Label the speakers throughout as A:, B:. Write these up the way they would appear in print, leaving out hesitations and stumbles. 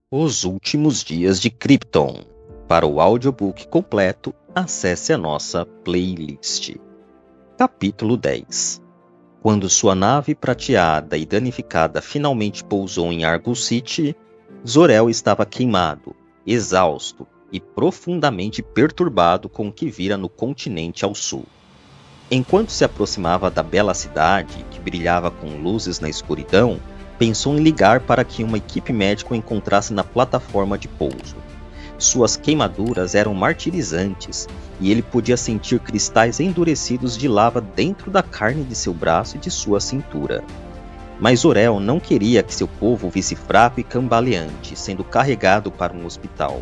A: Os Últimos Dias de Krypton. Para o audiobook completo, acesse a nossa playlist. Capítulo 10. Quando sua nave prateada e danificada finalmente pousou em Argus City, Zor-El estava queimado, exausto e profundamente perturbado com o que vira no continente ao sul. Enquanto se aproximava da bela cidade, que brilhava com luzes na escuridão, pensou em ligar para que uma equipe médica o encontrasse na plataforma de pouso. Suas queimaduras eram martirizantes, e ele podia sentir cristais endurecidos de lava dentro da carne de seu braço e de sua cintura. Mas Zor-El não queria que seu povo o visse fraco e cambaleante, sendo carregado para um hospital.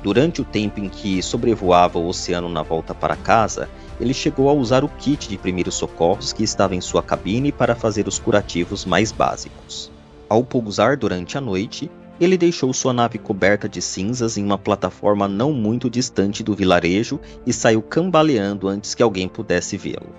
A: Durante o tempo em que sobrevoava o oceano na volta para casa, ele chegou a usar o kit de primeiros socorros que estava em sua cabine para fazer os curativos mais básicos. Ao pousar durante a noite, ele deixou sua nave coberta de cinzas em uma plataforma não muito distante do vilarejo e saiu cambaleando antes que alguém pudesse vê-lo.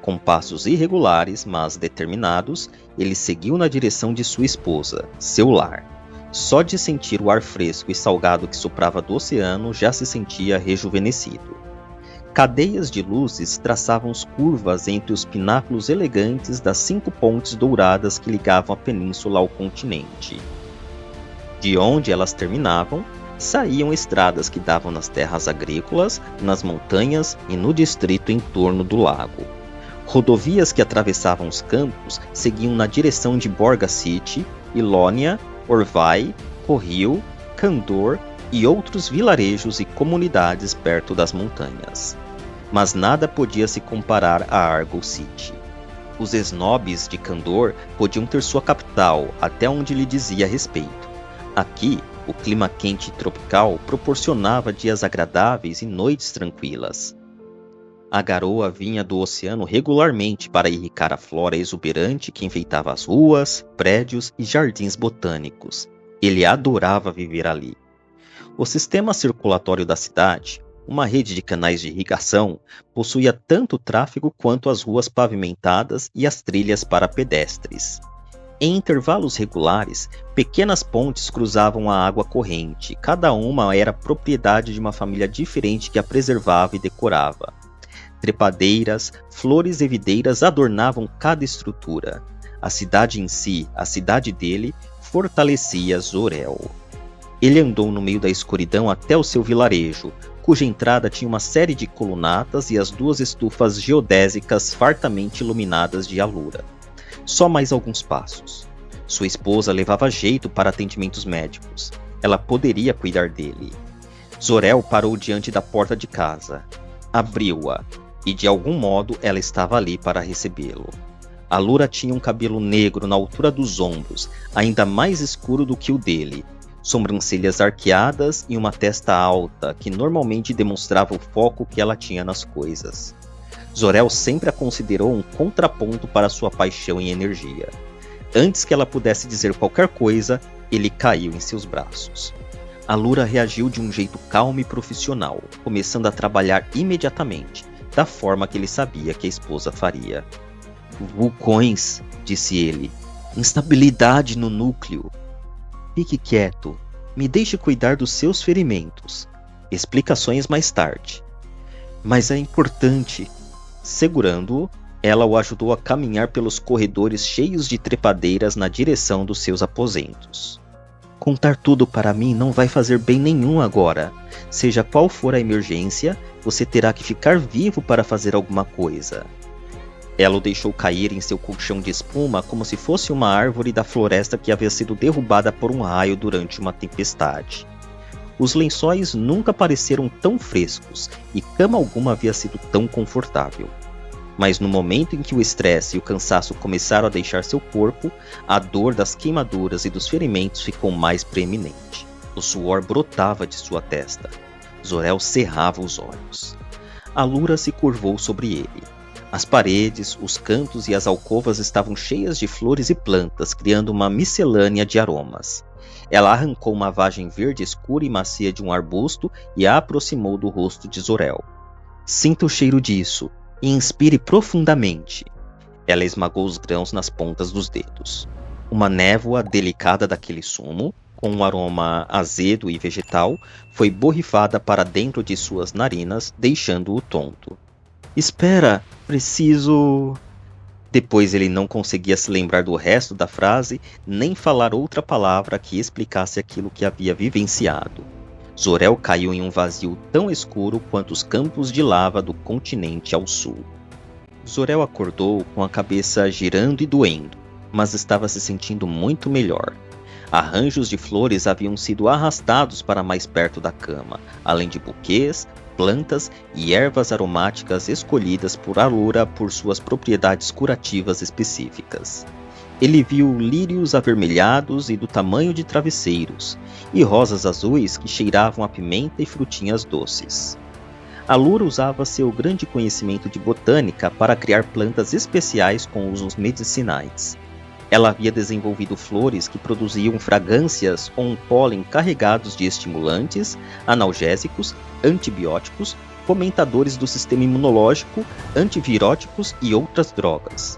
A: Com passos irregulares, mas determinados, ele seguiu na direção de sua esposa, seu lar. Só de sentir o ar fresco e salgado que soprava do oceano já se sentia rejuvenescido. Cadeias de luzes traçavam curvas entre os pináculos elegantes das 5 pontes douradas que ligavam a península ao continente. De onde elas terminavam, saíam estradas que davam nas terras agrícolas, nas montanhas e no distrito em torno do lago. Rodovias que atravessavam os campos seguiam na direção de Borga City, Ilônia, Orvai, Corril, Kandor e outros vilarejos e comunidades perto das montanhas. Mas nada podia se comparar a Argus City. Os snobs de Kandor podiam ter sua capital até onde lhe dizia respeito. Aqui, o clima quente e tropical proporcionava dias agradáveis e noites tranquilas. A garoa vinha do oceano regularmente para irrigar a flora exuberante que enfeitava as ruas, prédios e jardins botânicos. Ele adorava viver ali. O sistema circulatório da cidade, uma rede de canais de irrigação, possuía tanto tráfego quanto as ruas pavimentadas e as trilhas para pedestres. Em intervalos regulares, pequenas pontes cruzavam a água corrente, cada uma era propriedade de uma família diferente que a preservava e decorava. Trepadeiras, flores e videiras adornavam cada estrutura. A cidade em si, a cidade dele, fortalecia Zor-El. Ele andou no meio da escuridão até o seu vilarejo, cuja entrada tinha uma série de colunatas e as 2 estufas geodésicas fartamente iluminadas de alura. Só mais alguns passos. Sua esposa levava jeito para atendimentos médicos. Ela poderia cuidar dele. Zor-El parou diante da porta de casa. Abriu-a, e de algum modo ela estava ali para recebê-lo. Alura tinha um cabelo negro na altura dos ombros, ainda mais escuro do que o dele, sobrancelhas arqueadas e uma testa alta que normalmente demonstrava o foco que ela tinha nas coisas. Zor-El sempre a considerou um contraponto para sua paixão e energia. Antes que ela pudesse dizer qualquer coisa, ele caiu em seus braços. Alura reagiu de um jeito calmo e profissional, começando a trabalhar imediatamente, da forma que ele sabia que a esposa faria. Vulcões, disse ele. Instabilidade no núcleo. Fique quieto. Me deixe cuidar dos seus ferimentos. Explicações mais tarde. Mas é importante. Segurando-o, ela o ajudou a caminhar pelos corredores cheios de trepadeiras na direção dos seus aposentos. Contar tudo para mim não vai fazer bem nenhum agora. Seja qual for a emergência, você terá que ficar vivo para fazer alguma coisa. Ela o deixou cair em seu colchão de espuma como se fosse uma árvore da floresta que havia sido derrubada por um raio durante uma tempestade. Os lençóis nunca pareceram tão frescos e cama alguma havia sido tão confortável. Mas no momento em que o estresse e o cansaço começaram a deixar seu corpo, a dor das queimaduras e dos ferimentos ficou mais preeminente. O suor brotava de sua testa. Zor-El cerrava os olhos. Alura se curvou sobre ele. As paredes, os cantos e as alcovas estavam cheias de flores e plantas, criando uma miscelânea de aromas. Ela arrancou uma vagem verde escura e macia de um arbusto e a aproximou do rosto de Zor-El. Sinta o cheiro disso e inspire profundamente. Ela esmagou os grãos nas pontas dos dedos. Uma névoa delicada daquele sumo, com um aroma azedo e vegetal, foi borrifada para dentro de suas narinas, deixando-o tonto. Espera, preciso... Depois ele não conseguia se lembrar do resto da frase, nem falar outra palavra que explicasse aquilo que havia vivenciado. Zor-El caiu em um vazio tão escuro quanto os campos de lava do continente ao sul. Zor-El acordou com a cabeça girando e doendo, mas estava se sentindo muito melhor. Arranjos de flores haviam sido arrastados para mais perto da cama, além de buquês, plantas e ervas aromáticas escolhidas por Alura por suas propriedades curativas específicas. Ele viu lírios avermelhados e do tamanho de travesseiros, e rosas azuis que cheiravam a pimenta e frutinhas doces. Alura usava seu grande conhecimento de botânica para criar plantas especiais com usos medicinais. Ela havia desenvolvido flores que produziam fragrâncias ou um pólen carregados de estimulantes, analgésicos, antibióticos, fomentadores do sistema imunológico, antiviróticos e outras drogas.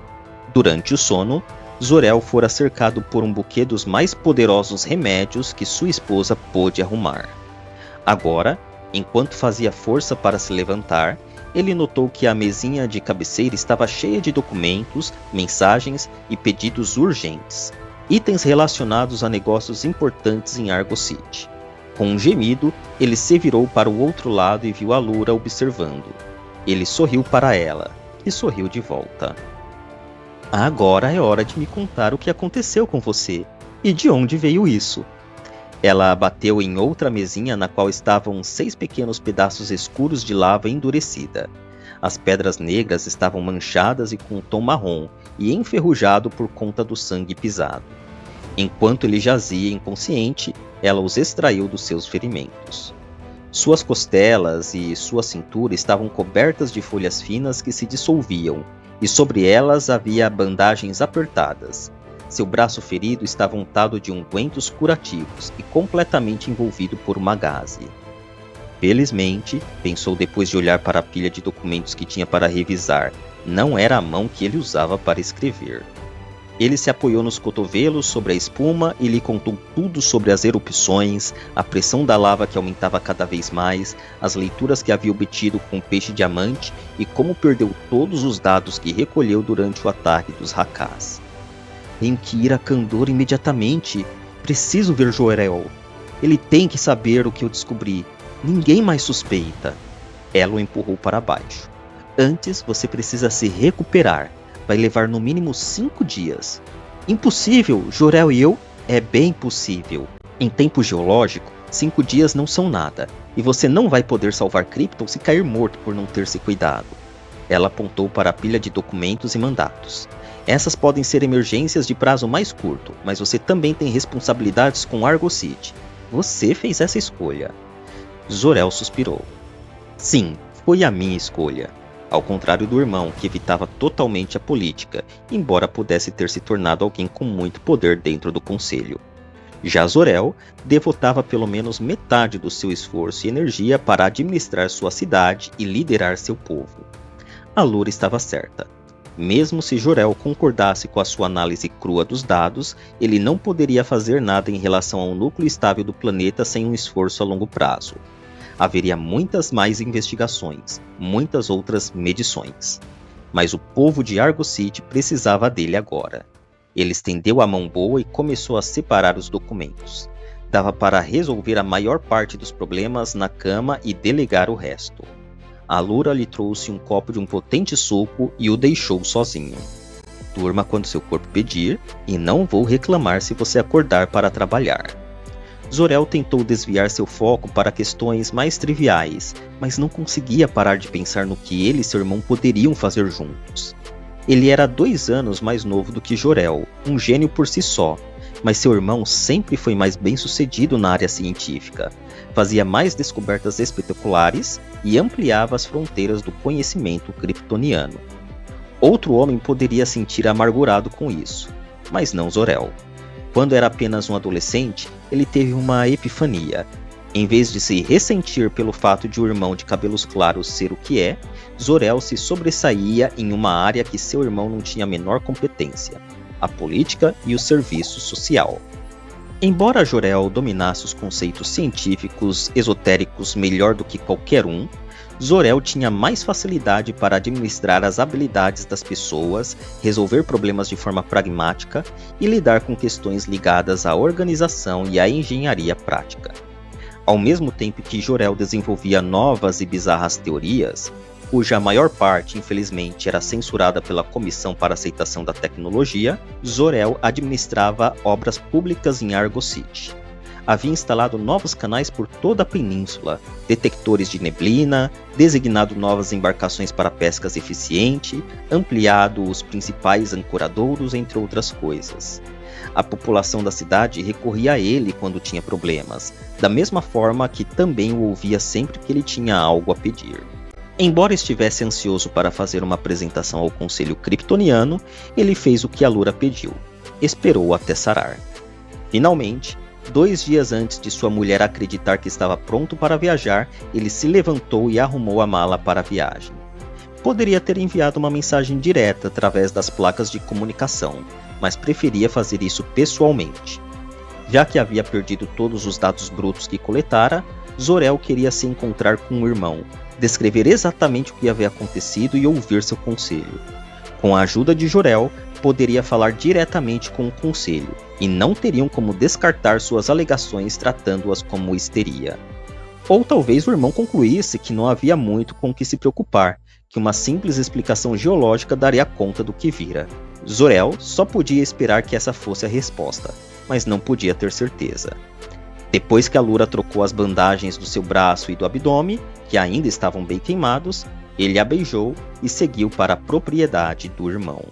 A: Durante o sono, Zor-El fora cercado por um buquê dos mais poderosos remédios que sua esposa pôde arrumar. Agora, enquanto fazia força para se levantar, ele notou que a mesinha de cabeceira estava cheia de documentos, mensagens e pedidos urgentes, itens relacionados a negócios importantes em Argo City. Com um gemido, ele se virou para o outro lado e viu Alura observando. Ele sorriu para ela, e sorriu de volta. Agora é hora de me contar o que aconteceu com você, e de onde veio isso. Ela bateu em outra mesinha na qual estavam 6 pequenos pedaços escuros de lava endurecida. As pedras negras estavam manchadas e com um tom marrom e enferrujado por conta do sangue pisado. Enquanto ele jazia inconsciente, ela os extraiu dos seus ferimentos. Suas costelas e sua cintura estavam cobertas de folhas finas que se dissolviam, e sobre elas havia bandagens apertadas. Seu braço ferido estava untado de ungüentos curativos e completamente envolvido por uma gaze. Felizmente, pensou depois de olhar para a pilha de documentos que tinha para revisar, não era a mão que ele usava para escrever. Ele se apoiou nos cotovelos sobre a espuma e lhe contou tudo sobre as erupções, a pressão da lava que aumentava cada vez mais, as leituras que havia obtido com o peixe diamante e como perdeu todos os dados que recolheu durante o ataque dos Hakás. Tenho que ir a Kandor imediatamente. Preciso ver Jor-El. Ele tem que saber o que eu descobri. Ninguém mais suspeita. Ela o empurrou para baixo. Antes, você precisa se recuperar. Vai levar no mínimo 5 dias. Impossível, Jor-El e eu? É bem possível. Em tempo geológico, 5 dias não são nada. E você não vai poder salvar Krypton se cair morto por não ter se cuidado. Ela apontou para a pilha de documentos e mandatos. Essas podem ser emergências de prazo mais curto, mas você também tem responsabilidades com Argo City. Você fez essa escolha. Zor-El suspirou. Sim, foi a minha escolha. Ao contrário do irmão, que evitava totalmente a política, embora pudesse ter se tornado alguém com muito poder dentro do conselho. Já Zor-El devotava pelo menos metade do seu esforço e energia para administrar sua cidade e liderar seu povo. Alura estava certa. Mesmo se Jor-El concordasse com a sua análise crua dos dados, ele não poderia fazer nada em relação ao núcleo estável do planeta sem um esforço a longo prazo. Haveria muitas mais investigações, muitas outras medições. Mas o povo de Argo City precisava dele agora. Ele estendeu a mão boa e começou a separar os documentos. Dava para resolver a maior parte dos problemas na cama e delegar o resto. Alura lhe trouxe um copo de um potente suco e o deixou sozinho. Durma quando seu corpo pedir, e não vou reclamar se você acordar para trabalhar. Zor-El tentou desviar seu foco para questões mais triviais, mas não conseguia parar de pensar no que ele e seu irmão poderiam fazer juntos. Ele era 2 anos mais novo do que Jor-El, um gênio por si só, mas seu irmão sempre foi mais bem-sucedido na área científica, fazia mais descobertas espetaculares e ampliava as fronteiras do conhecimento kryptoniano. Outro homem poderia sentir amargurado com isso, mas não Zor-El. Quando era apenas um adolescente, ele teve uma epifania. Em vez de se ressentir pelo fato de o irmão de cabelos claros ser o que é, Zor-El se sobressaía em uma área que seu irmão não tinha a menor competência: a política e o serviço social. Embora Jor-El dominasse os conceitos científicos esotéricos melhor do que qualquer um, Zor-El tinha mais facilidade para administrar as habilidades das pessoas, resolver problemas de forma pragmática e lidar com questões ligadas à organização e à engenharia prática. Ao mesmo tempo que Jor-El desenvolvia novas e bizarras teorias, cuja maior parte, infelizmente, era censurada pela Comissão para Aceitação da Tecnologia, Zor-El administrava obras públicas em Argo City. Havia instalado novos canais por toda a península, detectores de neblina, designado novas embarcações para pescas eficiente, ampliado os principais ancoradouros, entre outras coisas. A população da cidade recorria a ele quando tinha problemas, da mesma forma que também o ouvia sempre que ele tinha algo a pedir. Embora estivesse ansioso para fazer uma apresentação ao Conselho Kryptoniano, ele fez o que Allura pediu. Esperou até sarar. Finalmente, 2 dias antes de sua mulher acreditar que estava pronto para viajar, ele se levantou e arrumou a mala para a viagem. Poderia ter enviado uma mensagem direta através das placas de comunicação, mas preferia fazer isso pessoalmente. Já que havia perdido todos os dados brutos que coletara, Zor-El queria se encontrar com o irmão, descrever exatamente o que havia acontecido e ouvir seu conselho. Com a ajuda de Jor-El, poderia falar diretamente com o conselho, e não teriam como descartar suas alegações tratando-as como histeria. Ou talvez o irmão concluísse que não havia muito com o que se preocupar, que uma simples explicação geológica daria conta do que vira. Zor-El só podia esperar que essa fosse a resposta, mas não podia ter certeza. Depois que Allura trocou as bandagens do seu braço e do abdômen, que ainda estavam bem queimados, ele a beijou e seguiu para a propriedade do irmão.